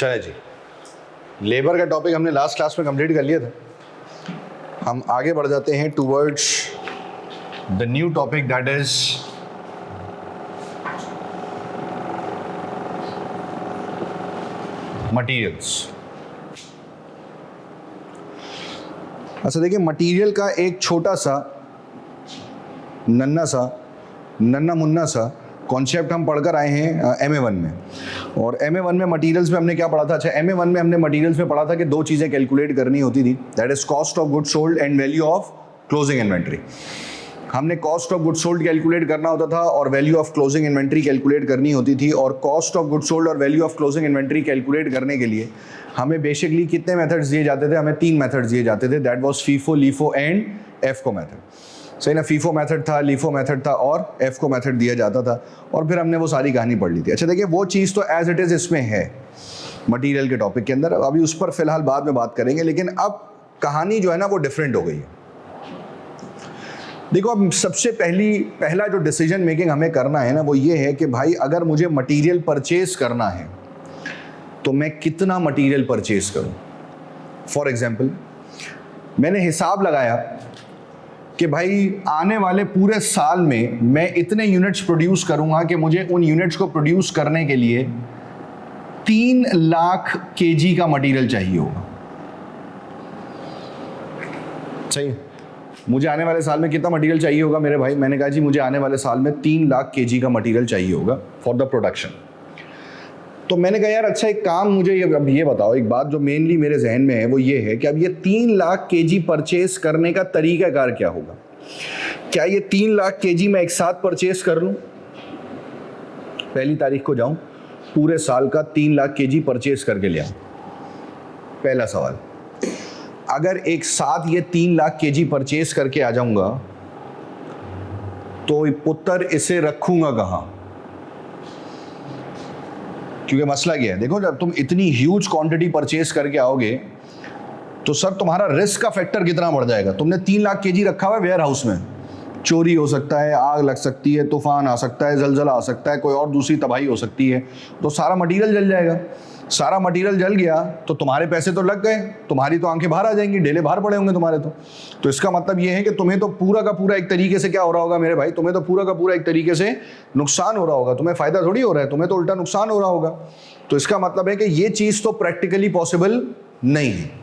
चले जी, लेबर का टॉपिक हमने लास्ट क्लास में कंप्लीट कर लिया था। हम आगे बढ़ जाते हैं towards the new topic that is materials. अच्छा देखिए, मटीरियल का एक छोटा सा नन्ना मुन्ना सा कॉन्सेप्ट हम पढ़कर आए हैं MA1 में। और MA1 में मटीरियल्स में हमने क्या पढ़ा था? अच्छा, MA1 में हमने मटीरियल्स में पढ़ा था कि दो चीज़ें कैलकुलेट करनी होती थी, that is cost of goods sold and value of closing inventory. हमने cost of goods sold calculate करना होता था और value of closing inventory calculate करनी होती थी। और कॉस्ट ऑफ गुड्स सोल्ड और value of closing inventory calculate करने के लिए हमें बेसिकली कितने मेथड्स दिए जाते थे? हमें 3 मेथड्स दिए जाते थे, that was FIFO, LIFO and एफको मेथड। सही ना? फीफो मेथड था, लीफो मेथड था और एफको मेथड दिया जाता था। और फिर हमने वो सारी कहानी पढ़ ली थी। अच्छा देखिए, वो चीज़ तो एज इट इज़ इसमें है मटीरियल के टॉपिक के अंदर, अभी उस पर फिलहाल बाद में बात करेंगे। लेकिन अब कहानी जो है ना वो डिफरेंट हो गई है। देखो, अब सबसे पहला जो डिसीजन मेकिंग हमें करना है ना वो ये है कि भाई अगर मुझे मटीरियल परचेज करना है तो मैं कितना मटीरियल परचेज करूं। फॉर एग्जाम्पल, मैंने हिसाब लगाया कि भाई आने वाले पूरे साल में मैं इतने यूनिट्स प्रोड्यूस करूंगा कि मुझे उन यूनिट्स को प्रोड्यूस करने के लिए 3 लाख केजी का मटीरियल चाहिए होगा। सही है? मुझे आने वाले साल में कितना मटीरियल चाहिए होगा मेरे भाई? मैंने कहा जी मुझे आने वाले साल में 3 लाख केजी का मटीरियल चाहिए होगा फॉर द प्रोडक्शन। तो मैंने कहा यार अच्छा एक काम, मुझे अब ये बताओ, एक बात जो मेनली मेरे जहन में है वो ये है कि अब ये 3 लाख केजी परचेस करने का तरीकाकार क्या होगा? क्या ये 3 लाख केजी मैं एक साथ परचेस कर लूं, पहली तारीख को जाऊं पूरे साल का 3 लाख केजी परचेस करके ले आऊं? पहला सवाल। अगर एक साथ ये 3 लाख केजी परचेस करके आ जाऊंगा तो पुत्र इसे रखूंगा कहां? क्योंकि मसला क्या है, देखो जब तुम इतनी ह्यूज क्वांटिटी परचेस करके आओगे तो सर तुम्हारा रिस्क का फैक्टर कितना बढ़ जाएगा। तुमने 3 लाख केजी रखा हुआ है वेयर हाउस में, चोरी हो सकता है, आग लग सकती है, तूफान आ सकता है, जलजला आ सकता है, कोई और दूसरी तबाही हो सकती है, तो सारा मटीरियल जल जाएगा। सारा मटीरियल जल गया तो तुम्हारे पैसे तो लग गए, तुम्हारी तो आंखें बाहर आ जाएंगी, डेले बाहर पड़े होंगे तुम्हारे। तो इसका मतलब ये है कि तुम्हें तो पूरा का पूरा एक तरीके से क्या हो रहा होगा मेरे भाई? तुम्हें तो पूरा का पूरा एक तरीके से नुकसान हो रहा होगा। तुम्हें फायदा थोड़ी हो रहा है, तुम्हें तो उल्टा नुकसान हो रहा होगा। तो इसका मतलब है कि ये चीज़ तो प्रैक्टिकली पॉसिबल नहीं है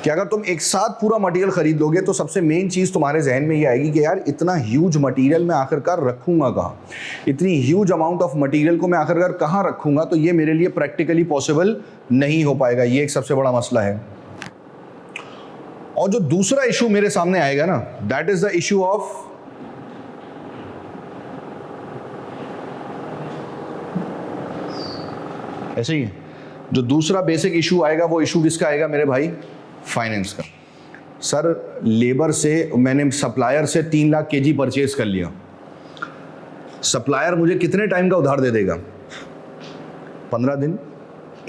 कि अगर तुम एक साथ पूरा मटेरियल खरीद लोगे तो सबसे मेन चीज़ तुम्हारे जहन में ये आएगी कि यार इतना ह्यूज मटेरियल मैं आखिरकार रखूंगा कहाँ, इतनी ह्यूज अमाउंट ऑफ मटेरियल को मैं आखिरकार कहाँ रखूंगा? तो ये मेरे लिए प्रैक्टिकली पॉसिबल नहीं हो पाएगा। ये एक सबसे बड़ा मसला है। और जो दूसरा इशू मेरे सामने आएगा ना, that is the issue of ऐसे ही है, जो दूसरा बेसिक इशू आएगा वो इशू किसका आएगा मेरे भाई? फाइनेंस का। सर लेबर से मैंने सप्लायर से 3 लाख केजी परचेज कर लिया, सप्लायर मुझे कितने टाइम का उधार दे देगा? 15 दिन,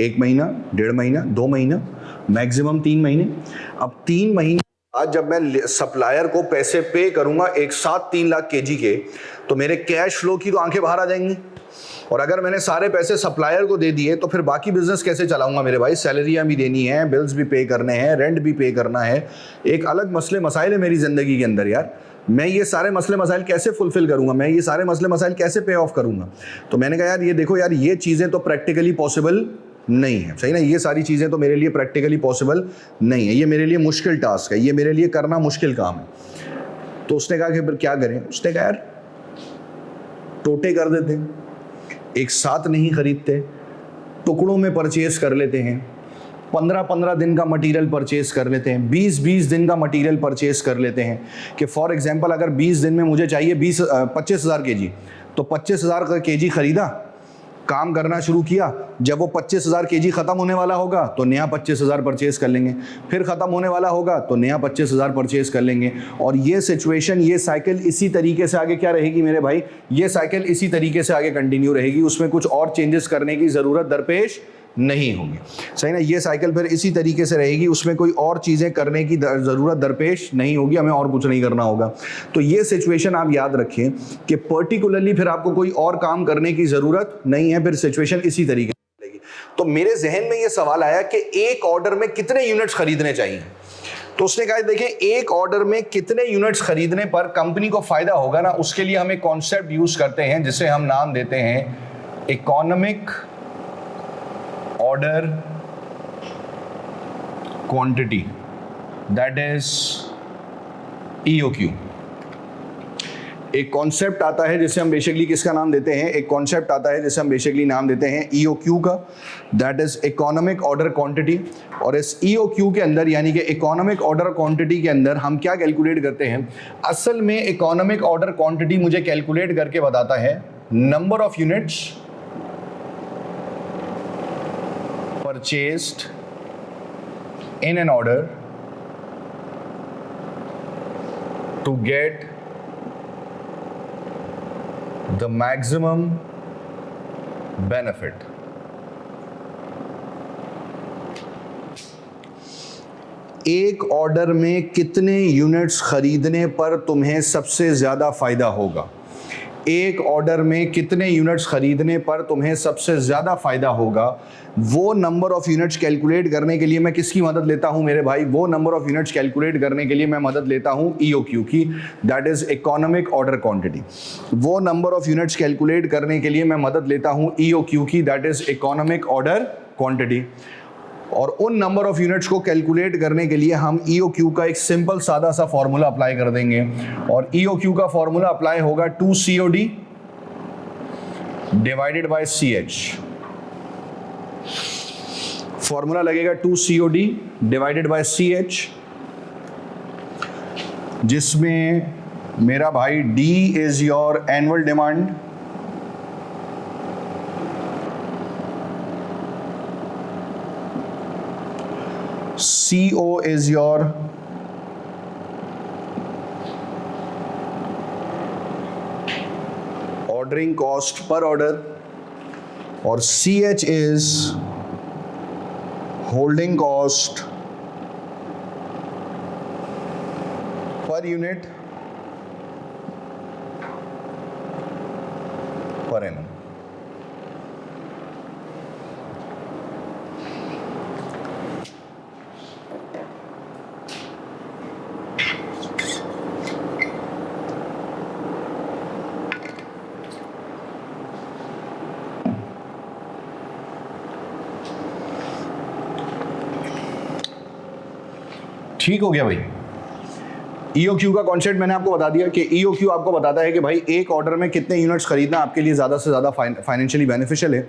1 महीना, 1.5 महीना, 2 महीना, मैक्सिमम 3 महीने। अब 3 महीने बाद जब मैं सप्लायर को पैसे पे करूंगा एक साथ 3 लाख केजी के, तो मेरे कैश फ्लो की तो आंखें बाहर आ जाएंगी। और अगर मैंने सारे पैसे सप्लायर को दे दिए तो फिर बाकी बिजनेस कैसे चलाऊंगा मेरे भाई? सैलरियां भी देनी है, बिल्स भी पे करने हैं, रेंट भी पे करना है, एक अलग मसले मसाइल है मेरी ज़िंदगी के अंदर। यार मैं ये सारे मसले मसाइल कैसे फुलफिल करूंगा? मैं ये सारे मसले मसाइल कैसे पे ऑफ करूंगा? तो मैंने कहा यार ये देखो यार, ये चीज़ें तो प्रैक्टिकली पॉसिबल नहीं है। सही ना? ये सारी चीज़ें तो मेरे लिए प्रैक्टिकली पॉसिबल नहीं है, ये मेरे लिए मुश्किल टास्क है, ये मेरे लिए करना मुश्किल काम है। तो उसने कहा कि फिर क्या करें? उसने कहा यार टोटे कर देते हैं, एक साथ नहीं खरीदते, टुकड़ों में परचेज कर लेते हैं, 15-15 दिन का मटेरियल परचेज कर लेते हैं, 20-20 दिन का मटेरियल परचेज कर लेते हैं। कि फॉर एग्जांपल अगर 20 दिन में मुझे चाहिए 25,000 केजी, तो 25,000 का केजी खरीदा, काम करना शुरू किया, जब वो 25,000 केजी खत्म होने वाला होगा तो नया 25,000 परचेज कर लेंगे, फिर खत्म होने वाला होगा तो नया 25,000 परचेज कर लेंगे। और ये सिचुएशन, ये साइकिल इसी तरीके से आगे क्या रहेगी मेरे भाई? ये साइकिल इसी तरीके से आगे कंटिन्यू रहेगी, उसमें कुछ और चेंजेस करने की ज़रूरत दरपेश नहीं होगी। सही ना? ये साइकिल फिर इसी तरीके से रहेगी, उसमें कोई और चीज़ें करने की ज़रूरत दरपेश नहीं होगी, हमें और कुछ नहीं करना होगा। तो ये सिचुएशन आप याद रखें कि पर्टिकुलरली फिर आपको कोई और काम करने की ज़रूरत नहीं है, फिर सिचुएशन इसी तरीके से चलेगी। तो मेरे जहन में ये सवाल आया कि एक ऑर्डर में कितने यूनिट्स खरीदने चाहिए। तो उसने कहा देखें एक ऑर्डर में कितने यूनिट्स खरीदने पर कंपनी को फायदा होगा ना, उसके लिए हम एक कॉन्सेप्ट यूज करते हैं जिसे हम नाम देते हैं economic order quantity, that is EOQ। एक कॉन्सेप्ट आता है जिसे हम बेसिकली किसका नाम देते हैं, एक कॉन्सेप्ट आता है जिसे हम बेसिकली नाम देते हैं EOQ का, that is economic order quantity. और इस EOQ के अंदर यानी कि इकोनॉमिक ऑर्डर क्वांटिटी के अंदर हम क्या कैलकुलेट करते हैं, असल में इकोनॉमिक ऑर्डर क्वांटिटी मुझे कैलकुलेट करके बताता है number of units purchased in an order to get the maximum benefit। एक ऑर्डर में कितने यूनिट्स खरीदने पर तुम्हें सबसे ज्यादा फायदा होगा, एक ऑर्डर में कितने यूनिट्स खरीदने पर तुम्हें सबसे ज्यादा फायदा होगा, वो नंबर ऑफ यूनिट्स कैलकुलेट करने के लिए मैं किसकी मदद लेता हूं मेरे भाई, वो नंबर ऑफ यूनिट्स कैलकुलेट करने के लिए मैं मदद लेता हूं EOQ की, that is economic order quantity. वो नंबर ऑफ यूनिट्स कैलकुलेट करने के लिए मैं मदद लेता हूं EOQ की, that is economic order quantity. और उन नंबर ऑफ यूनिट्स को कैलकुलेट करने के लिए हम EOQ का एक सिंपल सादा सा फॉर्मूला अप्लाई कर देंगे, और EOQ का फॉर्मूला अप्लाई होगा 2COD divided by CH। Formula लगेगा 2COD डिवाइडेड बाय CH, जिसमें मेरा भाई D is your annual demand, CO is your ordering cost per order, और CH is holding cost per unit per annum। ठीक हो गया भाई। EOQ का कॉन्सेप्ट मैंने आपको बता दिया कि EOQ आपको बताता है कि भाई एक ऑर्डर में कितने यूनिट्स खरीदना आपके लिए ज़्यादा से ज़्यादा फाइनेंशियली बेनिफिशियल है,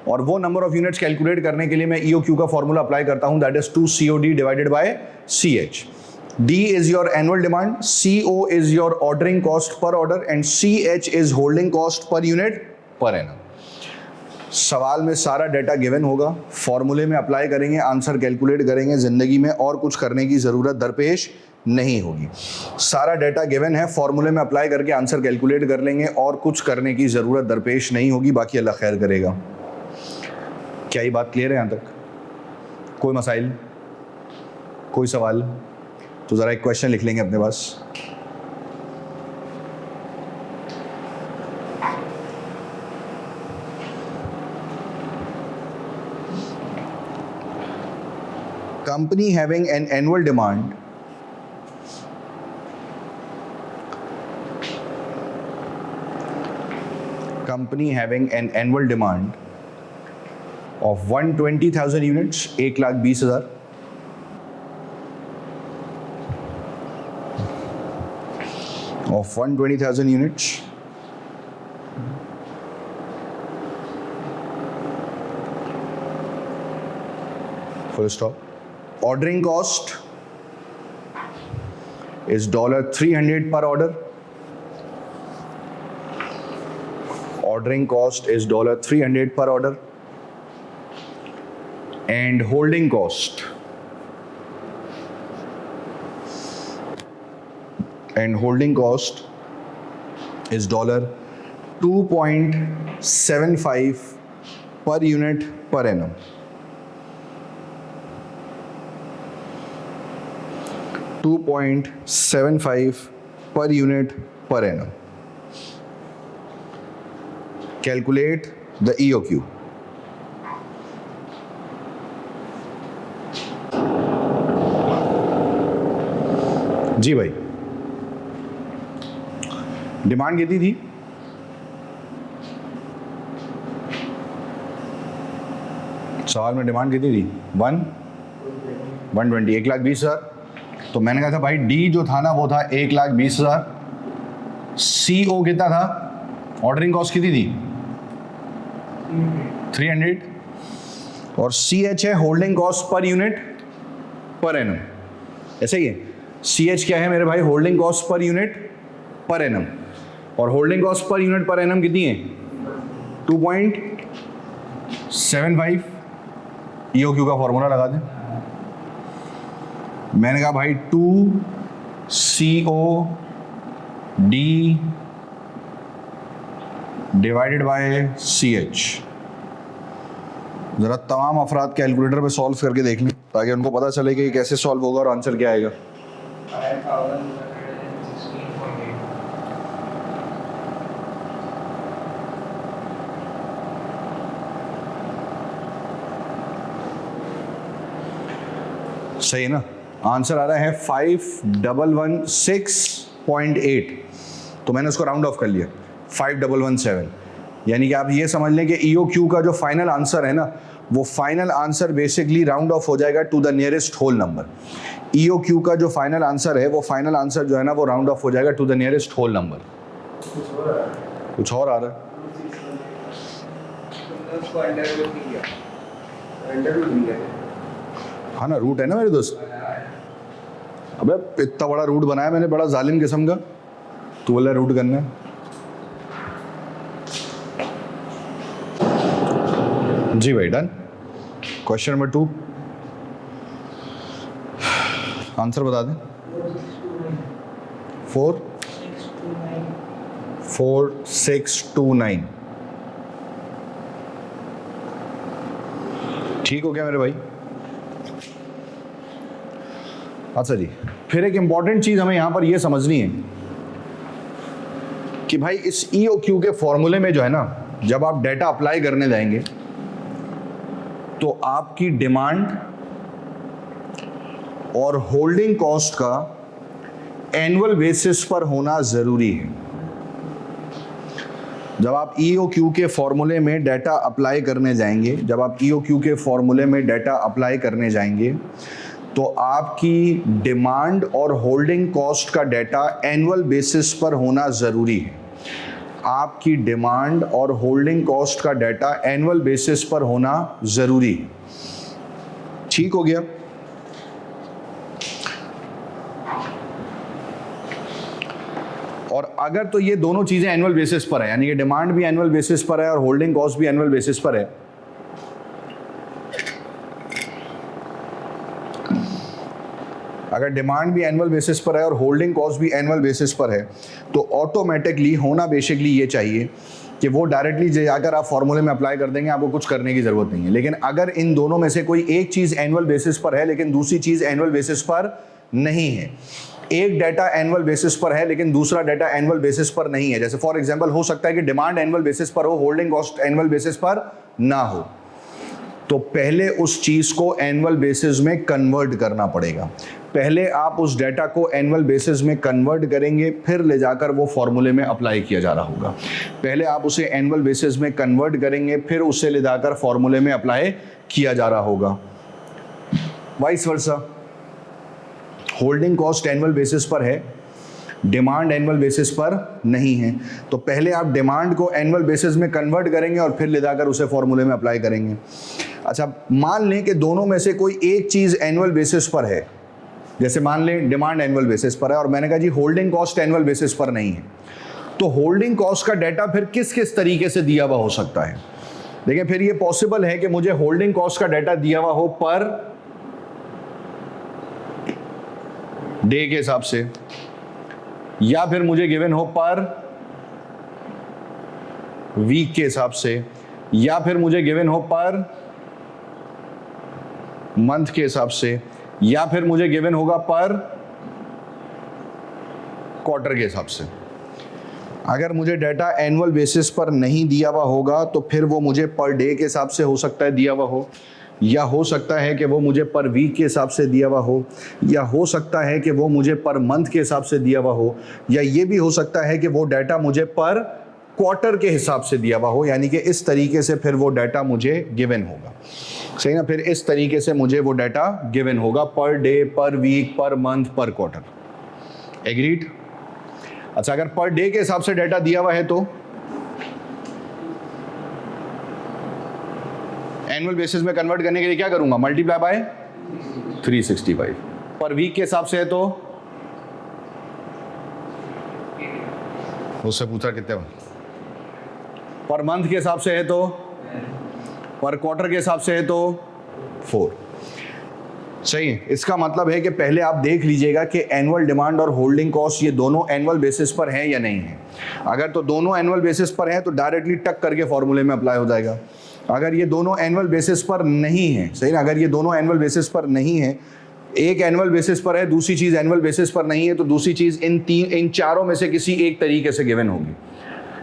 और वो नंबर ऑफ यूनिट्स कैलकुलेट करने के लिए मैं EOQ का फॉर्मूला अप्लाई करता हूं, that is 2COD divided by CH। D is your annual demand, CO is your ordering cost per order, and CH is holding cost per unit per annum। सवाल में सारा डेटा गिवन होगा, फॉर्मूले में apply करेंगे, answer calculate करेंगे, जिंदगी में और कुछ करने की ज़रूरत दरपेश नहीं होगी। सारा डेटा गिवन है, फॉर्मूले में अप्लाई करके आंसर कैलकुलेट कर लेंगे, और कुछ करने की ज़रूरत दरपेश नहीं होगी, बाकी अल्लाह खैर करेगा। क्या ये बात क्लियर है यहाँ तक? कोई मसाइल, कोई सवाल? तो ज़रा एक क्वेश्चन लिख लेंगे अपने पास। Company having an annual demand of 120,000 units, 1,20,000, of 120,000 units, full stop। Ordering cost is $300 per order. Ordering cost is $300 per order, and holding cost is $2.75 per unit per annum। $2.75 per unit per annum। Calculate the EOQ। जी भाई, demand कितनी थी? सवाल में demand कितनी थी? 120, 1,20,000। तो मैंने कहा था भाई डी जो था ना वो था 1,20,000। CO कितना था? ऑर्डरिंग कॉस्ट कितनी थी? 300। और CH है holding cost per unit per annum. ऐसे ही है, CH क्या है मेरे भाई? Holding cost per unit per annum. और holding cost per unit per annum कितनी है? 2.75। EOQ का फॉर्मूला लगा दें। मैंने कहा भाई 2COD डिवाइडेड बाय CH। जरा तमाम अफराद कैलकुलेटर पे सॉल्व करके देख लें ताकि उनको पता चले कि कैसे सॉल्व होगा और आंसर क्या आएगा। सही है ना? आंसर आ रहा है 5116.8। तो मैंने उसको राउंड ऑफ कर लिया 5117। यानी कि आप ये समझ लें कि EOQ का जो फाइनल आंसर है ना, वो final answer basically round off हो जाएगा to the nearest whole number. EOQ का जो फाइनल आंसर है वो फाइनल आंसर जो है ना वो राउंड ऑफ हो जाएगा to the nearest whole number. कुछ और आ रहा है? हाँ ना, रूट है ना मेरे दोस्त। अबे इतना बड़ा रूट बनाया मैंने, बड़ा जालिम किस्म का। तू बोला रूट करना है। जी भाई डन। क्वेश्चन नंबर 2, आंसर बता दें। 4629। ठीक हो गया मेरे भाई? अच्छा जी, फिर एक इंपॉर्टेंट चीज हमें यहां पर यह समझनी है कि भाई इस EOQ के फॉर्मूले में जो है ना, जब आप डेटा अप्लाई करने जाएंगे तो आपकी डिमांड और होल्डिंग कॉस्ट का एनुअल बेसिस पर होना जरूरी है। जब आप EOQ के फॉर्मूले में डेटा अप्लाई करने जाएंगे, तो आपकी डिमांड और होल्डिंग कॉस्ट का डेटा एनुअल बेसिस पर होना ज़रूरी है। आपकी डिमांड और होल्डिंग कॉस्ट का डेटा एनुअल बेसिस पर होना ज़रूरी है। ठीक हो गया? और अगर तो ये दोनों चीज़ें एनुअल बेसिस पर है, यानी कि डिमांड भी एनुअल बेसिस पर है और होल्डिंग कॉस्ट भी एनुअल बेसिस पर है, अगर डिमांड भी एनुअल बेसिस पर है और होल्डिंग कॉस्ट भी एनुअल बेसिस पर है, तो ऑटोमेटिकली होना बेसिकली ये चाहिए कि वो डायरेक्टली जाकर आप फॉर्मूले में अप्लाई कर देंगे, आपको कुछ करने की जरूरत नहीं है। लेकिन अगर इन दोनों में से कोई एक चीज़ एनुअल बेसिस पर है लेकिन दूसरी चीज़ एनुअल बेसिस पर नहीं है, एक डाटा एनुअल बेसिस पर है लेकिन दूसरा डाटा एनुअल बेसिस पर नहीं है, जैसे फॉर एग्जांपल हो सकता है कि डिमांड एनुअल बेसिस पर हो, होल्डिंग कॉस्ट एनुअल बेसिस पर ना हो, तो पहले उस चीज को एनुअल बेसिस में कन्वर्ट करना पड़ेगा। पहले आप उस डाटा को एनुअल बेसिस में कन्वर्ट करेंगे, फिर ले जाकर वो फॉर्मूले में अप्लाई किया जा रहा होगा। पहले आप उसे एनुअल बेसिस में कन्वर्ट करेंगे, फिर उसे ले जाकर फॉर्मूले में अप्लाई किया जा रहा होगा। Vice versa, holding cost annual basis पर है, डिमांड एनुअल बेसिस पर नहीं है, तो पहले आप डिमांड को एनुअल बेसिस में कन्वर्ट करेंगे और फिर ले जाकर उसे फॉर्मूले में अप्लाई करेंगे। अच्छा, मान लें कि दोनों में से कोई एक चीज़ एनुअल बेसिस पर है, जैसे मान लें डिमांड एनुअल बेसिस पर है और मैंने कहा जी होल्डिंग कॉस्ट एनुअल बेसिस पर नहीं है, तो होल्डिंग कॉस्ट का डाटा फिर किस किस तरीके से दिया हुआ हो सकता है? देखिए, फिर ये पॉसिबल है कि मुझे होल्डिंग कॉस्ट का डाटा दिया हुआ हो पर डे के हिसाब से, या फिर मुझे गिवन हो पर वीक के हिसाब से, या फिर मुझे गिवन हो पर मंथ के हिसाब से, या फिर मुझे गिवन होगा पर क्वार्टर के हिसाब से। अगर मुझे डाटा एनुअल बेसिस पर नहीं दिया हुआ होगा तो फिर वो मुझे पर डे के हिसाब से हो सकता है दिया हुआ हो, या हो सकता है कि वो मुझे पर वीक के हिसाब से दिया हुआ हो, या हो सकता है कि वो मुझे पर मंथ के हिसाब से दिया हुआ हो, या ये भी हो सकता है कि वो डाटा मुझे पर क्वार्टर के हिसाब से दिया हुआ हो, यानी कि इस तरीके से फिर वो डाटा मुझे गिवन होगा। सही ना, फिर इस तरीके से मुझे वो डाटा गिवन होगा, पर डे, पर वीक, पर मंथ, पर क्वार्टर। एग्रीड? अच्छा, अगर पर डे के हिसाब से डाटा दिया हुआ है तो एनुअल बेसिस में कन्वर्ट करने के लिए क्या करूंगा? Multiply by 365। पर वीक के हिसाब से है तो उससे पूछा कितने, पर मंथ के हिसाब से है तो, पर क्वार्टर के हिसाब से है तो 4। सही है। इसका मतलब है कि पहले आप देख लीजिएगा कि एनुअल डिमांड और होल्डिंग कॉस्ट ये दोनों एनुअल बेसिस पर हैं या नहीं है। अगर तो दोनों एनुअल बेसिस पर हैं तो डायरेक्टली टक करके फॉर्मूले में अप्लाई हो जाएगा। अगर ये दोनों एनुअल बेसिस पर नहीं है, सही ना, अगर ये दोनों एनुअल बेसिस पर नहीं है, एक एनुअल बेसिस पर है, दूसरी चीज एनुअल बेसिस पर नहीं है, तो दूसरी चीज इन चारों में से किसी एक तरीके से गिवन होगी।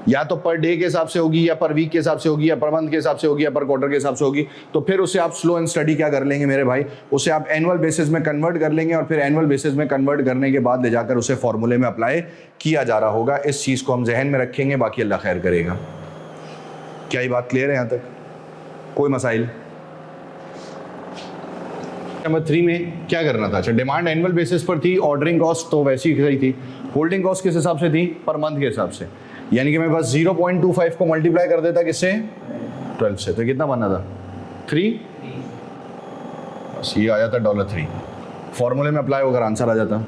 या तो पर डे के हिसाब से होगी, या पर वीक के हिसाब से होगी, या पर मंथ के हिसाब से होगी, या पर क्वार्टर के हिसाब से होगी। तो फिर उसे आप स्लो एंड स्टडी क्या कर लेंगे मेरे भाई, उसे आप एनुअल बेसिस में कन्वर्ट कर लेंगे, और फिर एनुअल बेसिस में कन्वर्ट करने के बाद ले जाकर उसे फॉर्मूले में अप्लाई किया जा रहा होगा। इस चीज को हम जहन में रखेंगे, बाकी अल्लाह खैर करेगा। क्या ये बात क्लियर है? यहां तक कोई मसाइल? नंबर 3 में क्या करना था? अच्छा, डिमांड एनुअल बेसिस पर थी, ऑर्डरिंग कॉस्ट तो वैसी ही थी, होल्डिंग कॉस्ट किस हिसाब से थी? पर मंथ के हिसाब से। यानी कि मैं बस 0.25 को मल्टीप्लाई कर देता किससे? 12 से, तो कितना बनना था? 3। बस ये आ जाता $3, फॉर्मूले में अप्लाई होकर आंसर आ जाता।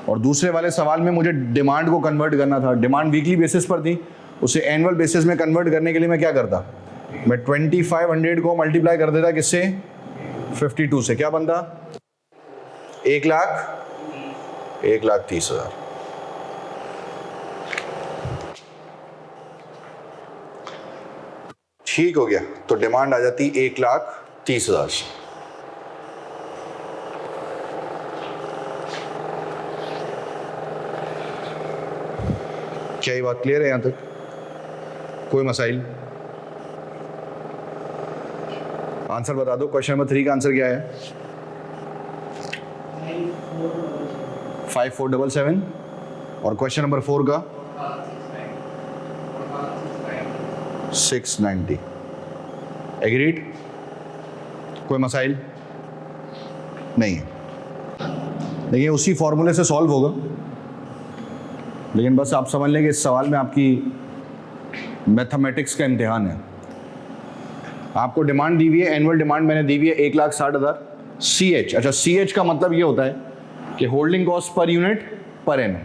और दूसरे वाले सवाल में मुझे डिमांड को कन्वर्ट करना था, डिमांड वीकली बेसिस पर थी, उसे एनुअल बेसिस में कन्वर्ट करने के लिए मैं क्या करता? मैं 2500 को मल्टीप्लाई कर देता किससे? 52 से। क्या बनता? 1,30,000। ठीक हो गया, तो डिमांड आ जाती 1,30,000 से। क्या ये बात क्लियर है यहां तक? कोई मसाइल? आंसर बता दो। क्वेश्चन नंबर 3 का आंसर क्या है? 5477। और क्वेश्चन नंबर 4 का 690। एग्रीड? कोई मसाइल नहीं है? देखिए, उसी फॉर्मूले से सॉल्व होगा, लेकिन बस आप समझ लें कि इस सवाल में आपकी मैथमेटिक्स का इम्तिहान है। आपको डिमांड दी हुई है, एनुअल डिमांड मैंने दी हुई है 1,60,000 CH। अच्छा, CH का मतलब ये होता है कि holding cost per unit per annum.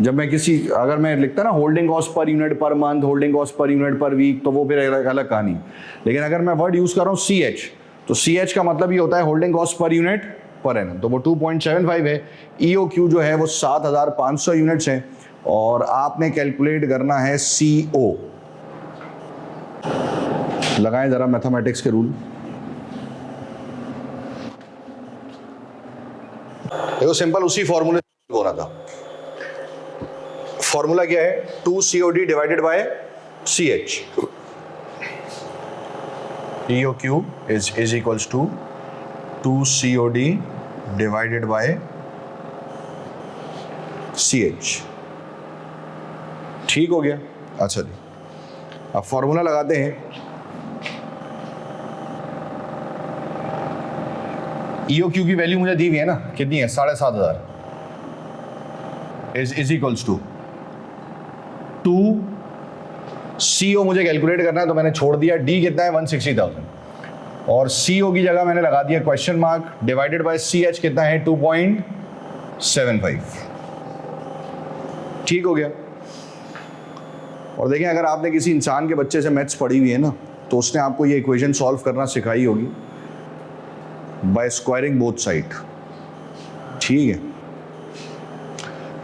जब मैं अगर मैं लिखता ना holding cost per unit per month, holding cost per unit per week, तो वो फिर अलग कहानी। लेकिन अगर मैं वर्ड यूज कर रहा हूँ CH, तो CH का मतलब ये होता है holding cost per unit per annum. तो वो 2.75 है। EOQ जो है वो 7,500 यूनिट्स है, और आपने कैलकुलेट करना है CO। लगाएं जरा मैथमेटिक्स के रूल। देखो, सिंपल उसी फॉर्मूले से हो रहा था। फॉर्मूला क्या है? 2COD divided by CH। EOQ is equals to 2COD divided by CH। ठीक हो गया? अच्छा जी, अब फॉर्मूला लगाते हैं। EOQ की वैल्यू मुझे दी हुई है ना, कितनी है? 7,500 इज इक्वल्स टू 2CO मुझे कैलकुलेट करना है, तो मैंने छोड़ दिया। D कितना है? 160,000, और CO की जगह मैंने लगा दिया question mark, divided by CH कितना है? 2.75। ठीक हो गया? और देखिए, अगर आपने किसी इंसान के बच्चे से मैथ्स पढ़ी हुई है ना, तो उसने आपको ये इक्वेशन सॉल्व करना सिखाई होगी बाय स्क्वायरिंग बोथ साइड। ठीक है,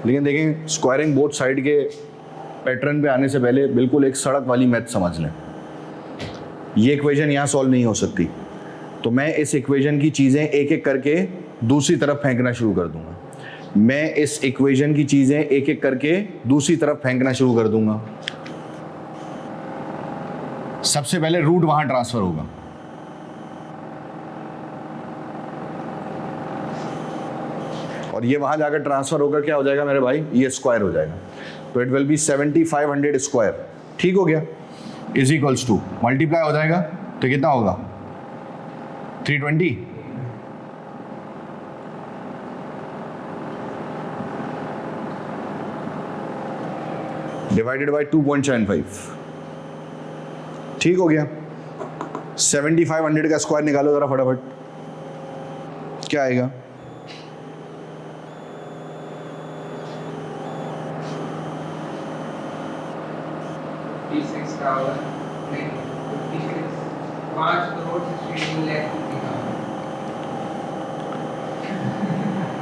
लेकिन देखें, स्क्वायरिंग बोथ साइड के पैटर्न पे आने से पहले बिल्कुल एक सड़क वाली मैथ समझ लें। ये इक्वेशन यहाँ सॉल्व नहीं हो सकती, तो मैं इस इक्वेशन की चीज़ें एक एक करके दूसरी तरफ फेंकना शुरू कर दूंगा। मैं इस इक्वेशन की चीज़ें एक एक करके दूसरी तरफ फेंकना शुरू कर दूंगा। सबसे पहले रूट वहाँ ट्रांसफ़र होगा, और ये वहाँ जाकर ट्रांसफ़र होकर क्या हो जाएगा मेरे भाई, ये स्क्वायर हो जाएगा, तो इट विल बी 7500 स्क्वायर। ठीक हो गया, इज इक्वल्स टू मल्टीप्लाई हो जाएगा तो कितना होगा 320, डिवाइडेड बाई 2.75। ठीक हो गया, 7500 का स्क्वायर निकालो जरा फटाफट, क्या आएगा?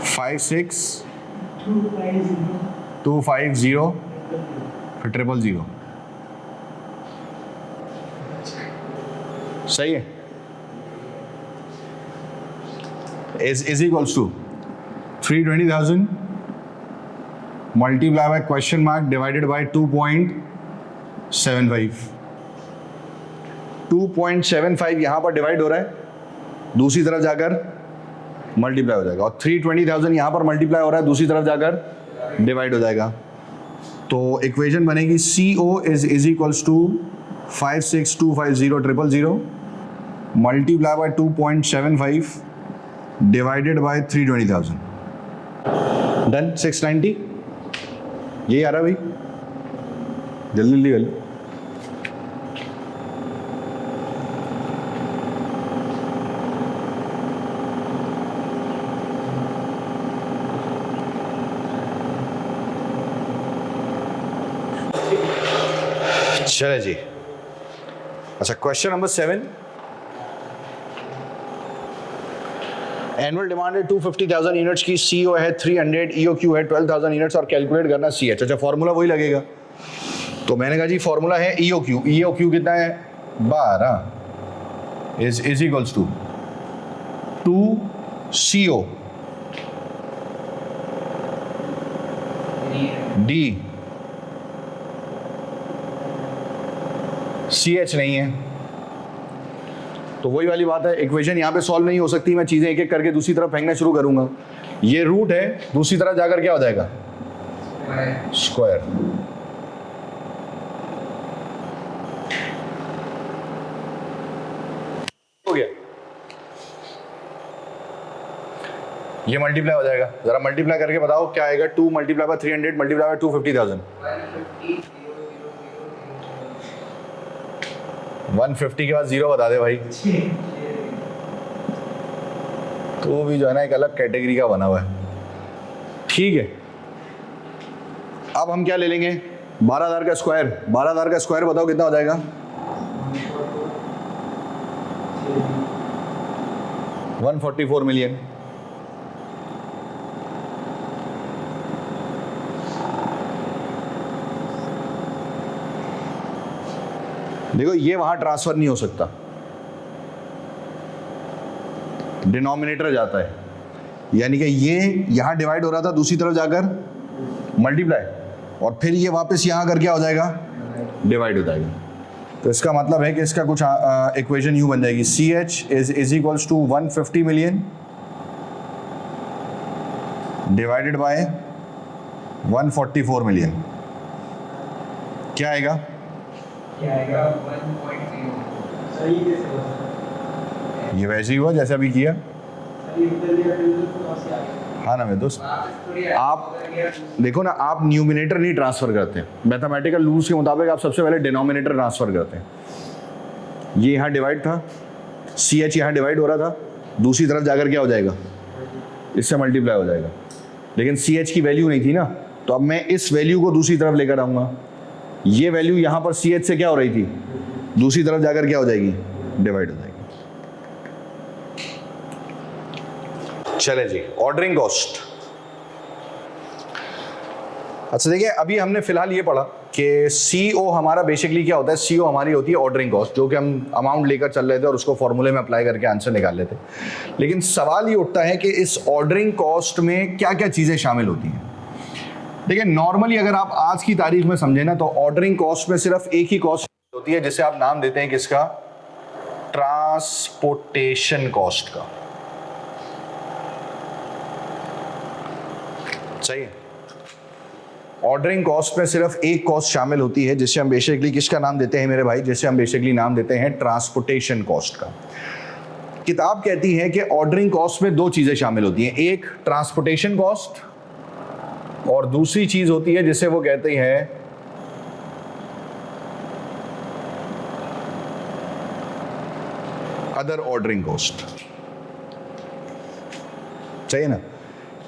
फाइव सिक्स 250 फिर 000। सही है, is equals to 320,000 multiply by question mark divided by 2.75। 2.75 यहां पर डिवाइड हो रहा है, दूसरी तरफ जाकर मल्टीप्लाई हो जाएगा, और 320,000 यहां पर मल्टीप्लाई हो रहा है, दूसरी तरफ जाकर डिवाइड हो जाएगा। तो इक्वेशन बनेगी CO is equals to 56250 multiply by 2.75 divided by 320,000। Done, 690। यही आ रहा है भाई, जल्दी जल्दी कर लो। चले जी, अच्छा क्वेश्चन नंबर 7। एनुअल डिमांड है 250,000 यूनिट्स की, CO है 300, EOQ है 12,000 यूनिट्स और कैलकुलेट करना CH। अच्छा फॉर्मूला वही लगेगा, तो मैंने कहा जी फॉर्मूला है EOQ कितना है 12 is equals to 2CO D CH नहीं है, तो वही वाली बात है, इक्वेशन यहाँ पे सॉल्व नहीं हो सकती, मैं चीज़ें एक एक करके दूसरी तरफ फेंकना शुरू करूंगा। ये रूट है, दूसरी तरफ जाकर क्या हो जाएगा स्क्वायर। हो गया, ये मल्टीप्लाई हो जाएगा, जरा मल्टीप्लाई करके बताओ क्या आएगा। 2 मल्टीप्लाई बाय 300 मल्टीप्लाई बाय 250,000, 150 के बाद 0 बता दे भाई, तो वो भी जो है ना एक अलग कैटेगरी का बना हुआ है। ठीक है, अब हम क्या ले लेंगे 12,000 का स्क्वायर। 12,000 का स्क्वायर बताओ कितना हो जाएगा 144 मिलियन। देखो ये वहां ट्रांसफर नहीं हो सकता, डिनोमिनेटर जाता है, यानी कि ये यहां डिवाइड हो रहा था, दूसरी तरफ जाकर मल्टीप्लाई, और फिर ये वापस यहां कर क्या हो जाएगा डिवाइड हो जाएगा। तो इसका मतलब है कि इसका कुछ इक्वेशन यूं बन जाएगी, CH is equals to 150 million divided by 144 million. क्या आएगा 1.0। सही कैसे हो? ये वैसे ही हुआ जैसे अभी किया। हाँ ना मेरे दोस्त, आप देखो ना, आप न्यूमिनेटर नहीं ट्रांसफर करते, मैथमेटिकल रूल्स के मुताबिक आप सबसे पहले डिनोमिनेटर ट्रांसफर करते हैं। ये यहाँ डिवाइड था, CH यहाँ डिवाइड हो रहा था, दूसरी तरफ जाकर क्या हो जाएगा इससे मल्टीप्लाई हो जाएगा, लेकिन CH की वैल्यू नहीं थी ना, तो अब मैं इस वैल्यू को दूसरी तरफ लेकर आऊँगा। ये वैल्यू यहाँ पर CH से क्या हो रही थी, दूसरी तरफ जाकर क्या हो जाएगी डिवाइड हो जाएगी। चले जी, ऑर्डरिंग कॉस्ट। अच्छा देखिए, अभी हमने फिलहाल ये पढ़ा कि CO हमारा बेसिकली क्या होता है, CO हमारी होती है ऑर्डरिंग कॉस्ट, जो कि हम अमाउंट लेकर चल रहे थे और उसको फॉर्मूले में अप्लाई करके आंसर निकाल लेते। लेकिन सवाल ये उठता है कि इस ऑर्डरिंग कॉस्ट में क्या क्या चीज़ें शामिल होती हैं। देखिए नॉर्मली अगर आप आज की तारीख में समझे ना, तो ऑर्डरिंग कॉस्ट में सिर्फ एक ही कॉस्ट होती है, जिसे आप नाम देते हैं किसका, ट्रांसपोर्टेशन कॉस्ट का। सही है। ऑर्डरिंग कॉस्ट में सिर्फ एक कॉस्ट शामिल होती है जिसे हम बेसिकली किसका नाम देते हैं मेरे भाई, जिसे हम बेसिकली नाम देते हैं ट्रांसपोर्टेशन कॉस्ट का। किताब कहती है कि ऑर्डरिंग कॉस्ट में दो चीजें शामिल होती हैं, एक ट्रांसपोर्टेशन कॉस्ट और दूसरी चीज होती है जिसे वो कहते हैं अदर ऑर्डरिंग कॉस्ट। चाहिए ना,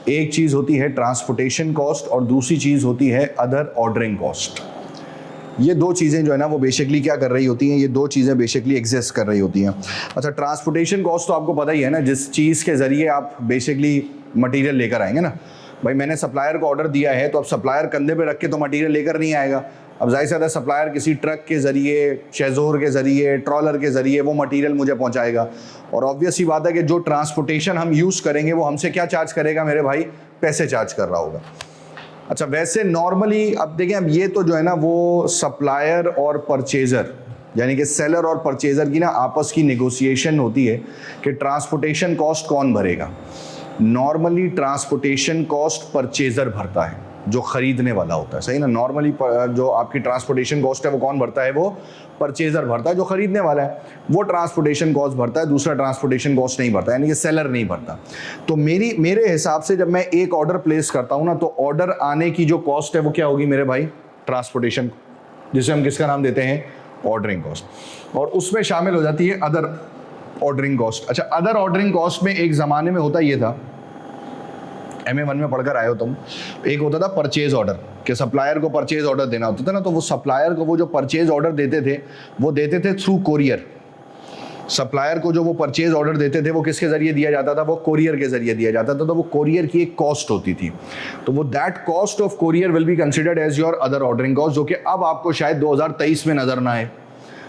एक चीज होती है ट्रांसपोर्टेशन कॉस्ट और दूसरी चीज होती है अदर ऑर्डरिंग कॉस्ट। ये दो चीज़ें जो है ना वो बेसिकली क्या कर रही होती हैं, ये दो चीज़ें बेसिकली एग्जिस्ट कर रही होती हैं। अच्छा, ट्रांसपोर्टेशन कॉस्ट तो आपको पता ही है ना, जिस चीज़ के ज़रिए आप बेसिकली मटेरियल लेकर आएंगे ना। भाई मैंने सप्लायर को ऑर्डर दिया है तो अब सप्लायर कंधे पे रख के तो मटेरियल लेकर नहीं आएगा। अब जाहिर सी बात है सप्लायर किसी ट्रक के ज़रिए, शेज़ोर के ज़रिए, ट्रॉलर के ज़रिए वो मटेरियल मुझे पहुंचाएगा। और ऑब्वियस सी बात है कि जो ट्रांसपोर्टेशन हम यूज़ करेंगे वो हमसे क्या चार्ज करेगा मेरे भाई, पैसे चार्ज कर रहा होगा। अच्छा, वैसे नॉर्मली अब देखें, अब ये तो जो है ना वो सप्लायर और परचेज़र यानी कि सेलर और परचेज़र की ना आपस की नेगोशिएशन होती है कि ट्रांसपोर्टेशन कॉस्ट कौन भरेगा। नॉर्मली ट्रांसपोर्टेशन कॉस्ट परचेज़र भरता है, जो खरीदने वाला होता है, सही ना। नॉर्मली जो आपकी ट्रांसपोर्टेशन कॉस्ट है वो कौन भरता है, वो परचेज़र भरता है, जो खरीदने वाला है वो ट्रांसपोर्टेशन कॉस्ट भरता है, दूसरा ट्रांसपोर्टेशन कॉस्ट नहीं भरता, यानी कि सेलर नहीं भरता। तो मेरे हिसाब से जब मैं एक ऑर्डर प्लेस करता हूँ ना, तो ऑर्डर आने की जो कॉस्ट है वो क्या होगी मेरे भाई, ट्रांसपोर्टेशन, जिसे हम किसका नाम देते हैं, ऑर्डरिंग कॉस्ट। और उसमें शामिल हो जाती है अदर ऑर्डरिंग कॉस्ट। अच्छा, अदर ऑर्डरिंग कॉस्ट में एक ज़माने में होता ये था, MA1 में पढ़कर आए हो तुम, एक होता था परचेज ऑर्डर, कि सप्लायर को परचेज ऑर्डर देना होता था ना, तो वो सप्लायर को वो जो परचेज ऑर्डर देते थे वो देते थे थ्रू कोरियर। सप्लायर को जो वो परचेज ऑर्डर देते थे वो किसके जरिए दिया जाता था, वो कोरियर के जरिए दिया जाता था। तो वो कोरियर की एक कॉस्ट होती थी, तो वो that cost of courier will be considered as your other ordering cost, जो कि अब आपको शायद 2023 में नजर ना आए,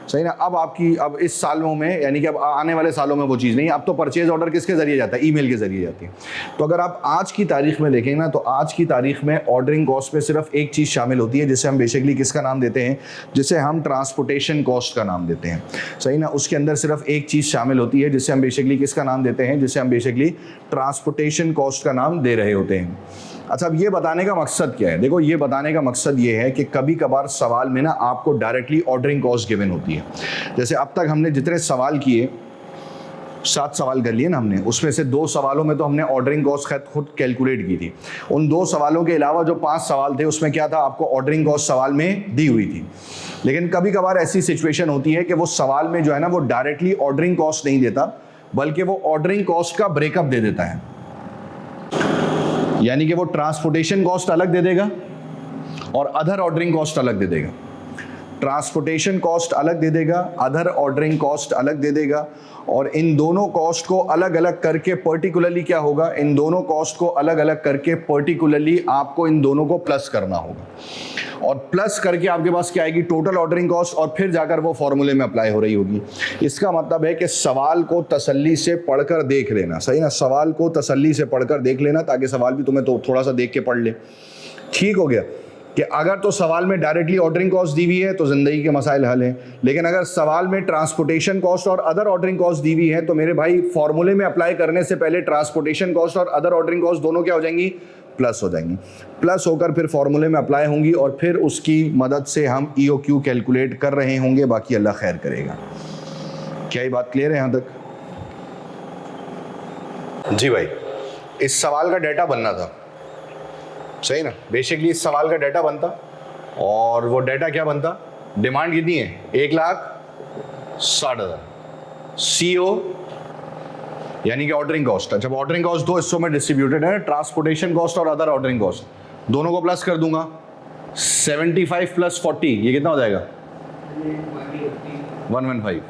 सही ना। अब इस सालों में, यानी कि अब आने वाले सालों में वो चीज़ नहीं, अब तो परचेज ऑर्डर किसके जरिए जाता है, ईमेल के जरिए जाती है। तो अगर आप आज की तारीख में देखें ना, तो आज की तारीख में ऑर्डरिंग कॉस्ट में सिर्फ एक चीज़ शामिल होती है जिसे हम बेसिकली किसका नाम देते हैं, जिसे हम ट्रांसपोर्टेशन कॉस्ट का नाम देते हैं, सही ना। उसके अंदर सिर्फ एक चीज़ शामिल होती है जिसे हम बेसिकली किसका नाम देते हैं, जिसे हम बेसिकली ट्रांसपोर्टेशन कॉस्ट का नाम दे रहे होते हैं। अच्छा, अब ये बताने का मकसद क्या है, देखो ये बताने का मकसद ये है कि कभी कभार सवाल में ना आपको डायरेक्टली ऑर्डरिंग कॉस्ट गिवन होती है। जैसे अब तक हमने जितने सवाल किए, 7 सवाल कर लिए ना हमने, उसमें से 2 सवालों में तो हमने ऑर्डरिंग कॉस्ट खुद कैलकुलेट की थी। उन 2 सवालों के अलावा जो 5 सवाल थे उसमें क्या था, आपको ऑर्डरिंग कॉस्ट सवाल में दी हुई थी। लेकिन कभी कभार ऐसी सिचुएशन होती है कि वो सवाल में जो है ना वो डायरेक्टली ऑर्डरिंग कॉस्ट नहीं देता, बल्कि वो ऑर्डरिंग कॉस्ट का ब्रेकअप दे देता है। यानी कि वो ट्रांसपोर्टेशन कॉस्ट अलग दे देगा और अदर ऑर्डरिंग कॉस्ट अलग दे देगा। ट्रांसपोर्टेशन कॉस्ट अलग दे देगा, अदर ऑर्डरिंग कॉस्ट अलग दे देगा, और इन दोनों कॉस्ट को अलग अलग करके पर्टिकुलरली क्या होगा, इन दोनों कॉस्ट को अलग अलग करके पर्टिकुलरली आपको इन दोनों को प्लस करना होगा। और प्लस करके आपके पास क्या आएगी, टोटल ऑर्डरिंग कॉस्ट, और फिर जाकर वो फॉर्मूले में अप्लाई हो रही होगी। इसका मतलब है कि सवाल को तसल्ली से पढ़कर देख लेना, सही ना। सवाल को तसल्ली से पढ़कर देख लेना ताकि सवाल भी तुम्हें तो थोड़ा सा देख के पढ़ ले। ठीक हो गया कि अगर तो सवाल में डायरेक्टली ऑर्डरिंग कॉस्ट दी हुई है तो जिंदगी के मसाइल हल हैं, लेकिन अगर सवाल में ट्रांसपोर्टेशन कॉस्ट और अदर ऑर्डरिंग कॉस्ट दी हुई है तो मेरे भाई फॉर्मूले में अप्लाई करने से पहले ट्रांसपोर्टेशन कॉस्ट और अदर ऑर्डरिंग कॉस्ट दोनों क्या हो जाएंगी, प्लस हो जाएंगी। प्लस होकर फिर फॉर्मूले में अप्लाई होंगी और फिर उसकी मदद से हम EOQ कैलकुलेट कर रहे होंगे। बाकी अल्लाह खैर करेगा। क्या ये बात क्लियर है यहाँ तक? जी भाई, इस सवाल का डाटा बनना था, सही ना। बेसिकली इस सवाल का डाटा बनता, और वो डाटा क्या बनता, डिमांड कितनी है, 1,60,000, CO यानी कि ऑर्डरिंग कॉस्ट। जब ऑर्डरिंग कॉस्ट 2 हिस्सों में डिस्ट्रीब्यूटेड है, ट्रांसपोर्टेशन कॉस्ट और अदर ऑर्डरिंग कॉस्ट, दोनों को प्लस कर दूंगा। 75 + 40 ये कितना हो जाएगा, 115।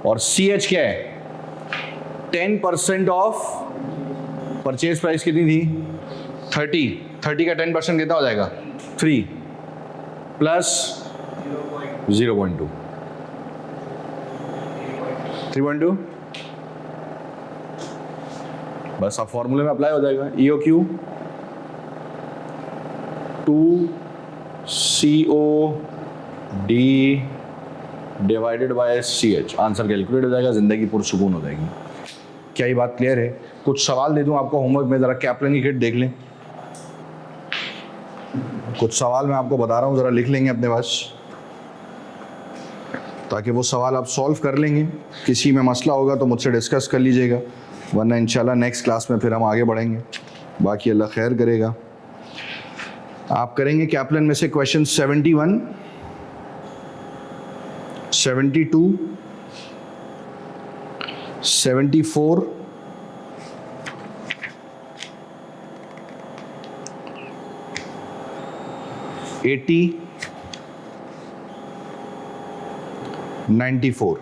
और CH क्या है, 10% ऑफ परचेज प्राइस कितनी थी, 30 का 10% कितना हो जाएगा, 3 + 0.2, 3.2। बस अब फॉर्मूले में अप्लाई हो जाएगा। EOQ 2COD / CH, answer calculate हो जाएगा, जिंदगी पुरसुकून हो जाएगी। क्या ये बात क्लियर है? कुछ सवाल दे दूं आपको होमवर्क में, जरा कैप्लन की किट देख लें। कुछ सवाल मैं आपको बता रहा हूँ, ज़रा लिख लेंगे अपने पास, ताकि वो सवाल आप सॉल्व कर लेंगे। किसी में मसला होगा तो मुझसे डिस्कस कर लीजिएगा, वरना इंशाल्लाह नेक्स्ट क्लास में फिर हम आगे बढ़ेंगे। बाकी अल्लाह खैर करेगा। आप करेंगे कैप्लन में से क्वेश्चन 71, 72, 74, 80, 94।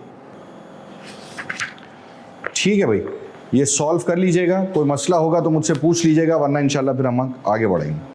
ठीक है भाई, ये सॉल्व कर लीजिएगा। कोई मसला होगा तो मुझसे पूछ लीजिएगा, वरना इंशाल्लाह फिर हम आगे बढ़ेंगे।